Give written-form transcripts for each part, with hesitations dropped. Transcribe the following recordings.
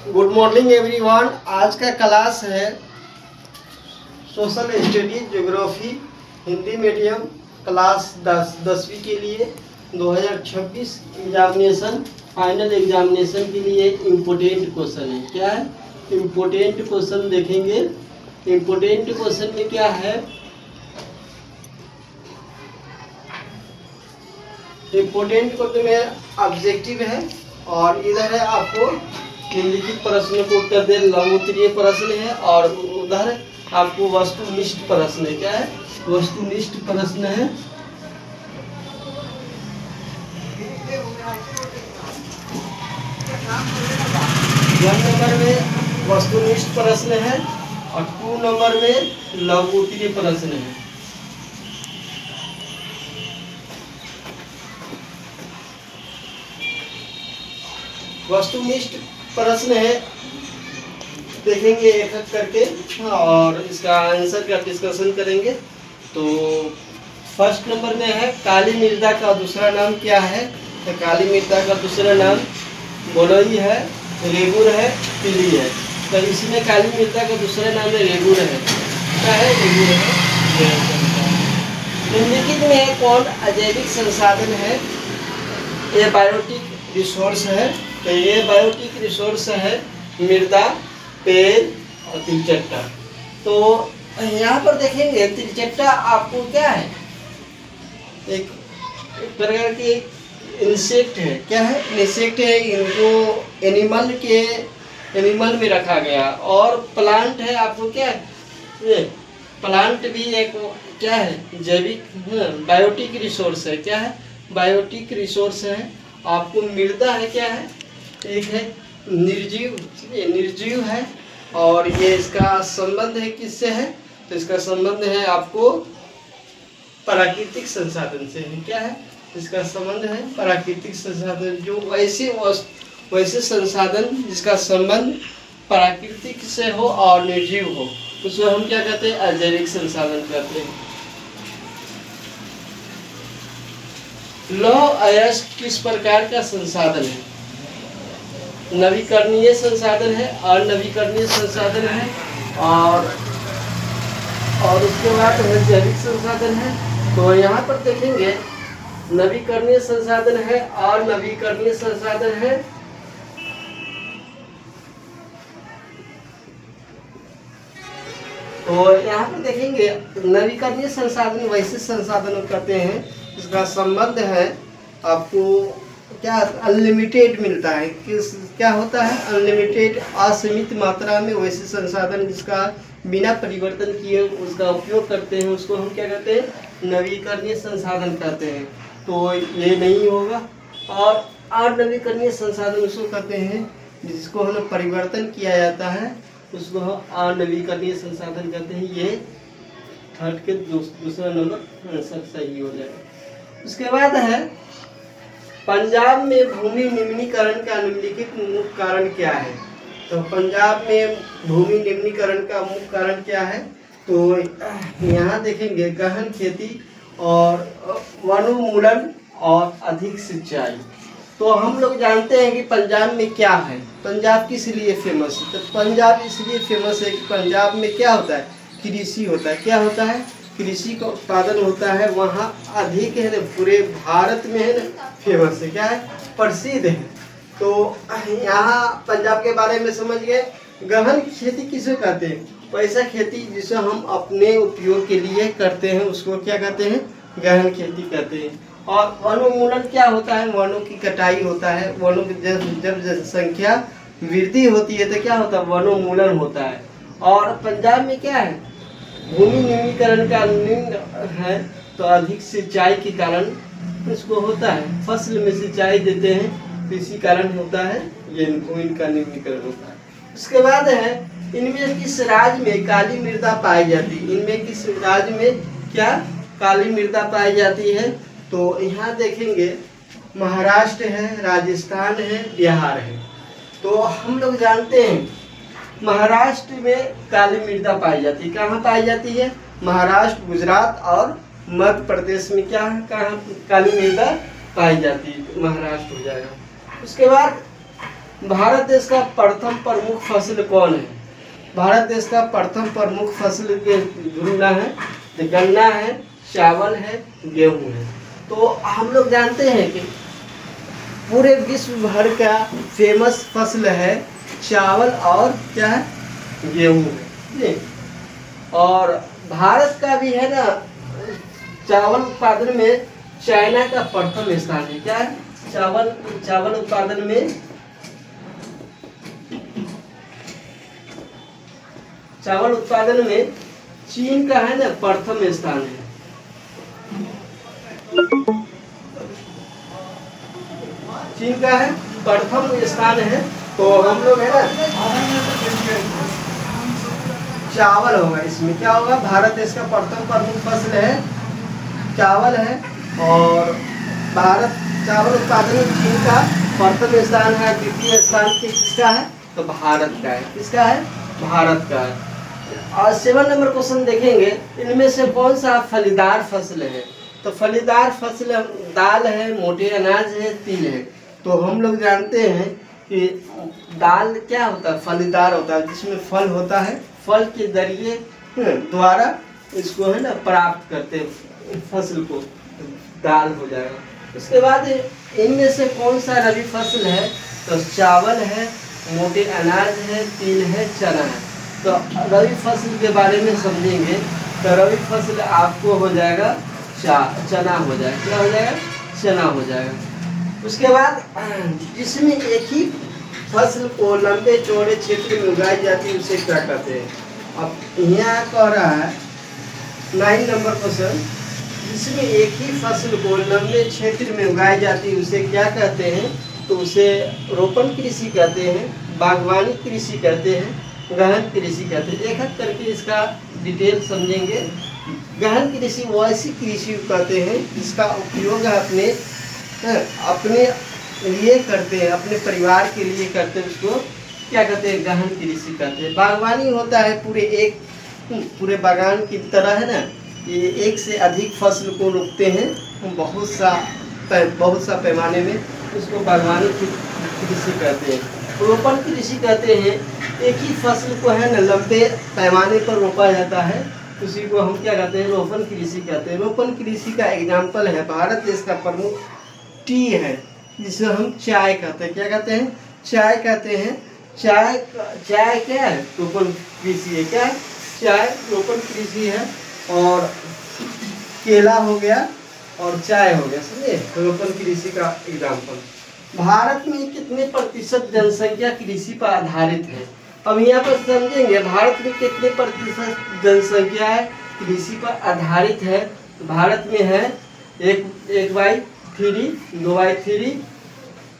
Good morning everyone. आज का class है social studies geography Hindi medium class 10वीं के लिए 2026 एग्जामिनेशन फाइनल एग्जामिनेशन के लिए इम्पोर्टेंट क्वेश्चन है। क्या है? इम्पोर्टेंट क्वेश्चन देखेंगे। इम्पोर्टेंट क्वेश्चन में क्या है? इम्पोर्टेंट क्वेश्चन में ऑब्जेक्टिव है और इधर है आपको निम्नलिखित प्रश्नों को उत्तर दे लघु उत्तरीय प्रश्न है और उधर आपको वस्तुनिष्ठ प्रश्न है। क्या है? वस्तुनिष्ठ प्रश्न है। वन नंबर में वस्तुनिष्ठ प्रश्न है और 2 नंबर में लघु उत्तरीय प्रश्न है। वस्तुनिष्ठ प्रश्न है, देखेंगे एक एक करके और इसका आंसर का डिस्कशन करेंगे। तो फर्स्ट नंबर में है काली मृदा का दूसरा नाम क्या है? तो काली मृदा का दूसरा नाम बलुई है, रेगुर है, पीली है। तो इसमें काली मृदा का दूसरा नाम है रेगुर है। क्या है? रेगुर है। निम्नलिखित में कौन अजैविक संसाधन है? ये बायोटिक रिसोर्स है। तो ये बायोटिक रिसोर्स है मृदा, पेड़ और त्रिचट्टा। तो यहाँ पर देखेंगे त्रिचट्टा आपको क्या है? एक प्रकार की इंसेक्ट है। क्या है? इंसेक्ट है। इनको एनिमल में रखा गया। और प्लांट है आपको क्या है? प्लांट भी एक क्या है? जैविक बायोटिक रिसोर्स है। क्या है? बायोटिक रिसोर्स है। आपको मृदा है क्या है? एक है निर्जीव, निर्जीव है। और ये इसका संबंध है किससे है? तो इसका संबंध है आपको प्राकृतिक संसाधन से है। क्या है? इसका संबंध है प्राकृतिक संसाधन। जो वैसे संसाधन जिसका संबंध प्राकृतिक से हो और निर्जीव हो उसको हम क्या कहते हैं? अजैविक संसाधन कहते हैं। लौह अयस्क किस प्रकार का संसाधन है? नवीकरणीय संसाधन है, अनवीकरणीय संसाधन है और उसके बाद जैविक संसाधन है। तो यहाँ पर देखेंगे नवीकरणीय संसाधन है और नवीकरणीय संसाधन है। तो यहाँ पर देखेंगे नवीकरणीय संसाधन वैसे संसाधन कहते हैं इसका संबंध है आपको क्या अनलिमिटेड मिलता है। क्या होता है? अनलिमिटेड, असीमित मात्रा में वैसे संसाधन जिसका बिना परिवर्तन किए उसका उपयोग करते हैं उसको हम क्या कहते हैं? नवीकरणीय संसाधन कहते हैं। तो ये नहीं होगा। और अनवीकरणीय संसाधन उसको कहते हैं जिसको हम परिवर्तन किया जाता है उसको हम अनवीकरणीय संसाधन कहते हैं। ये थर्ड के दूसरा नंबर आंसर सही हो जाएगा। उसके बाद है पंजाब में भूमि निम्नीकरण का निम्नलिखित मुख्य कारण क्या है? तो पंजाब में भूमि निम्नीकरण का मुख्य कारण क्या है? तो यहाँ देखेंगे गहन खेती और वनोन्मूलन और अधिक सिंचाई। तो हम लोग जानते हैं कि पंजाब में क्या है? पंजाब किस लिए फेमस है? तो पंजाब इसलिए फेमस है कि पंजाब में क्या होता है? कृषि होता है। क्या होता है? कृषि का उत्पादन होता है। वहाँ अधिक है ना, पूरे भारत में है ना फेमस है। क्या है? प्रसिद्ध है। तो यहाँ पंजाब के बारे में समझ गए। गहन खेती किसे कहते हैं? वैसा खेती जिसे हम अपने उपयोग के लिए करते हैं उसको क्या कहते हैं? गहन खेती कहते हैं। और वनोन्मूलन क्या होता है? वनों की कटाई होता है। वनों की जब जनसंख्या वृद्धि होती है तो क्या होता है? वनोन्मूलन होता है। और पंजाब में क्या है? भूमि निम्नीकरण का निम्न है तो अधिक सिंचाई के कारण इसको होता है। फसल में सिंचाई देते हैं तो इसी कारण होता है ये इनका निम्नीकरण होता है। उसके बाद है इनमें किस राज्य में काली मृदा पाई जाती है? इनमें किस राज्य में क्या काली मृदा पाई जाती है? तो यहाँ देखेंगे महाराष्ट्र है, राजस्थान है, बिहार है। तो हम लोग जानते हैं महाराष्ट्र में काली मृदा पाई जाती है। कहाँ पाई जाती है? महाराष्ट्र, गुजरात और मध्य प्रदेश में क्या है? कहाँ काली मृदा पाई जाती है? महाराष्ट्र हो जाएगा। उसके बाद भारत देश का प्रथम प्रमुख फसल कौन है? भारत देश का प्रथम प्रमुख फसल के ढूंढना है तो गन्ना है, चावल है, गेहूं है। तो हम लोग जानते हैं कि पूरे विश्व भर का फेमस फसल है चावल और क्या है, गेहूं है। और भारत का भी है ना, चावल उत्पादन में चाइना का प्रथम स्थान है। क्या है? चावल उत्पादन में चीन का है ना प्रथम स्थान है। चीन का है प्रथम स्थान है। तो हम लोग है ना, चावल होगा इसमें। क्या होगा? भारत देश का प्रथम प्रमुख फसल है चावल है। और भारत चावल उत्पादन में चीन का प्रथम स्थान है। द्वितीय स्थान किसका है? तो भारत का है। किसका है? भारत का है। और 7 नंबर क्वेश्चन देखेंगे, इनमें से कौन सा फलीदार फसल है? तो फलीदार फसल दाल है, मोटे अनाज है, तिल है। तो हम लोग जानते हैं कि दाल क्या होता है? फलीदार होता है, जिसमें फल होता है। फल के जरिए द्वारा इसको है ना प्राप्त करते हैं फसल को, दाल हो जाएगा। उसके बाद इनमें से कौन सा रबी फसल है? तो चावल है, मोटे अनाज है, तिल है, चना है। तो रबी फसल के बारे में समझेंगे तो रबी फसल आपको हो जाएगा चना हो जाएगा। क्या हो जाएगा? चना हो जाएगा। उसके बाद जिसमें एक ही फसल को लंबे चौड़े क्षेत्र में उगाई जाती है उसे क्या कहते हैं? अब यहाँ कह रहा है 9 नंबर क्वेश्चन, जिसमें एक ही फसल को लंबे क्षेत्र में उगाई जाती है उसे क्या कहते हैं? तो उसे रोपण कृषि कहते हैं, बागवानी कृषि कहते हैं, गहन कृषि कहते हैं। एक एक करके इसका डिटेल समझेंगे। गहन कृषि वो ऐसी कृषि कहते हैं जिसका उपयोग अपने लिए करते हैं, अपने परिवार के लिए करते हैं, उसको क्या कहते हैं? गहन कृषि कहते हैं। बागवानी होता है पूरे बागान की तरह है ना, ये एक से अधिक फसल को रोपते हैं बहुत सा पैमाने में, उसको बागवानी कृषि कहते हैं। रोपण कृषि कहते हैं एक ही फसल को है ना लंबे पैमाने पर रोपा जाता है, उसी को हम क्या कहते हैं? रोपण कृषि कहते हैं। रोपण कृषि का एग्जाम्पल है भारत देश का प्रमुख टी है, जिसे हम चाय कहते हैं। क्या कहते हैं? चाय कहते हैं। चाय क्या है? रोपण कृषि है। क्या है? चाय रोपण कृषि है। और केला हो गया और चाय हो गया, समझे? रोपण कृषि का एग्जाम्पल। भारत में कितने प्रतिशत जनसंख्या कृषि पर आधारित है? अब यहाँ पर समझेंगे भारत में कितने प्रतिशत जनसंख्या है कृषि पर आधारित है। तो भारत में है 1/3, 2/3,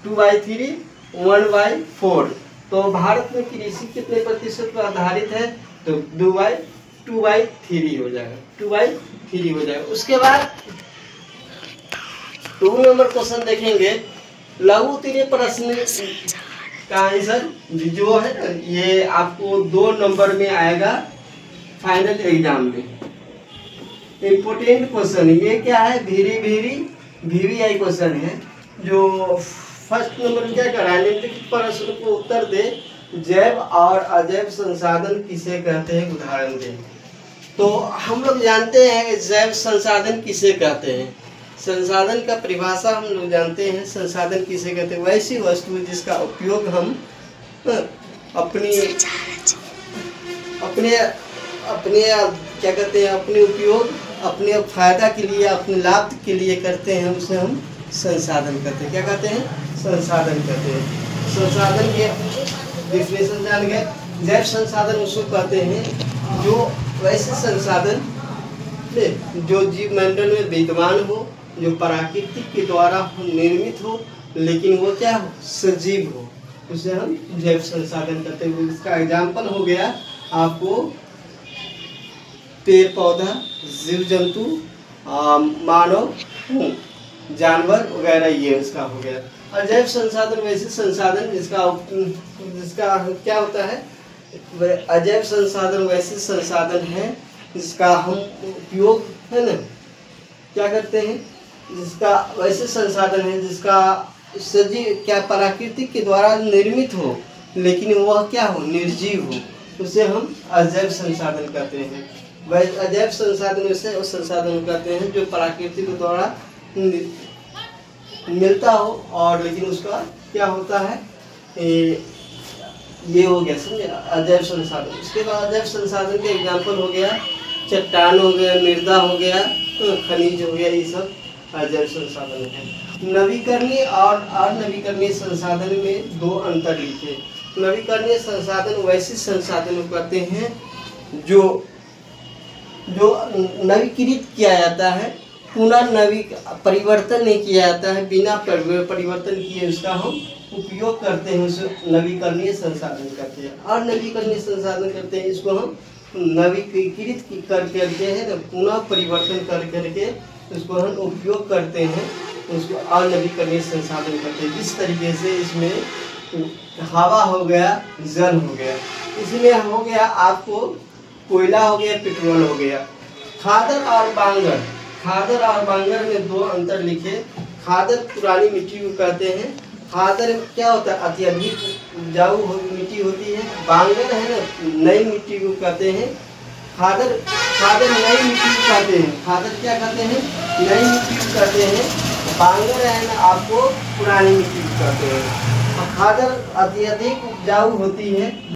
2/3, 1/4। तो भारत में कृषि कितने प्रतिशत पर आधारित है? तो 2/3 हो जाएगा। 2/3 हो जाएगा। उसके बाद 2 नंबर क्वेश्चन देखेंगे, लघु उत्तरीय प्रश्न का आंसर जो है ना ये आपको 2 नंबर में आएगा फाइनल एग्जाम में। इम्पोर्टेंट क्वेश्चन ये क्या है? VVI क्वेश्चन है। जो फर्स्ट नंबर में क्या कर रहा है? निम्नलिखित प्रश्न को उत्तर दे, जैव और अजैव संसाधन किसे कहते हैं? उदाहरण दें। तो हम लोग जानते हैं कि जैव संसाधन किसे कहते हैं। संसाधन का परिभाषा हम लोग जानते हैं। संसाधन किसे कहते हैं? वैसी वस्तु जिसका उपयोग हम अपने क्या कहते हैं? अपने उपयोग, अपने फायदा के लिए, अपने लाभ के लिए करते हैं, उसे हम संसाधन कहते हैं। क्या कहते हैं? संसाधन कहते हैं। संसाधन के डेफिनेशन जान गए। जैव संसाधन उसको कहते हैं जो वैसे संसाधन जो जीव मंडल में विद्यमान हो, जो प्राकृतिक के द्वारा निर्मित हो, लेकिन वो क्या हो? सजीव हो, उसे हम जैव संसाधन कहते हैं। इसका एग्जाम्पल हो गया आपको पेड़ पौधा, जीव जंतु, मानव, जानवर वगैरह, ये इसका हो गया। और जैव संसाधन वैसे संसाधन जिसका क्या होता है? अजैव संसाधन वैसे संसाधन है जिसका हम उपयोग है ना क्या करते हैं? जिसका वैसे संसाधन है जिसका सजीव क्या प्राकृतिक के द्वारा निर्मित हो, लेकिन वह क्या हो, निर्जीव हो, उसे हम अजैव संसाधन कहते हैं। वह अजैव संसाधन से उस संसाधन कहते हैं जो प्राकृतिक के द्वारा मिलता हो और लेकिन उसका क्या होता है, ये हो गया, समझे, अजैव संसाधन। उसके बाद अजैव संसाधन के एग्जाम्पल हो गया चट्टान हो गया, मृदा हो गया, खनिज हो गया, ये सब अजैव संसाधन है। नवीकरणीय और अनवीकरणीय संसाधन में दो अंतर लिखे। नवीकरणीय संसाधन वैसे संसाधन कहते हैं जो नवीकृत किया जाता है, पुनः परिवर्तन नहीं किया जाता है, बिना परिवर्तन किए उसका हम उपयोग करते हैं, उसे नवीकरणीय संसाधन कहते हैं। और नवीकरणीय संसाधन कहते हैं इसको हम नवीकृत कर करके है ना, पुनः परिवर्तन कर करके उसको हम उपयोग करते हैं, उसको अनवीकरणीय संसाधन कहते हैं। जिस तरीके से इसमें हवा हो गया, जल हो गया, इसमें हो गया आपको कोयला हो गया, पेट्रोल हो गया। खादर और बांगर, खादर और बांगर में दो अंतर लिखे। खादर पुरानी मिट्टी को कहते हैं, खादर क्या होता है, अत्यधिक उपजाऊ मिट्टी होती है। बांगर है ना, नई मिट्टी को कहते हैं। खादर नई मिट्टी को कहते हैं, खादर क्या कहते हैं, नई मिट्टी को कहते हैं। बांगर है ना आपको पुरानी मिट्टी को कहते हैं। खादर अत्यधिक उपजाऊ होती है।